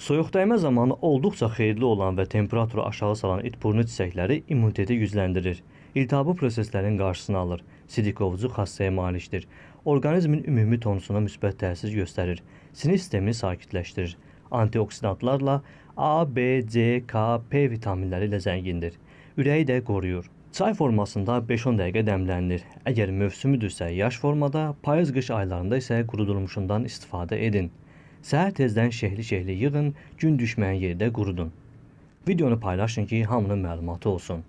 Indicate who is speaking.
Speaker 1: Soyuq dəymə zamanı olduqca xeyirli olan və temperaturu aşağı salan itburnu çiçəkləri immuniteti gücləndirir. İltihabı proseslərin qarşısını alır. Sidikovucu xassəyə malikdir. Orqanizmin ümumi tonusuna müsbət təsir göstərir. Sinir sistemini sakitləşdirir. Antioksidantlarla A, B, C, K, P vitaminləri ilə zəngindir. Ürəyi də qoruyur. Çay formasında 5-10 dəqiqə dəmlənilir. Əgər mövsümüdürsə yaş formada, payız-qış aylarında isə qurudulmuşundan istifadə edin. Səhər tezdən şehli-şehli yığın, gün düşməyən yerdə qurudun. Videonu paylaşın ki, hamının məlumatı olsun.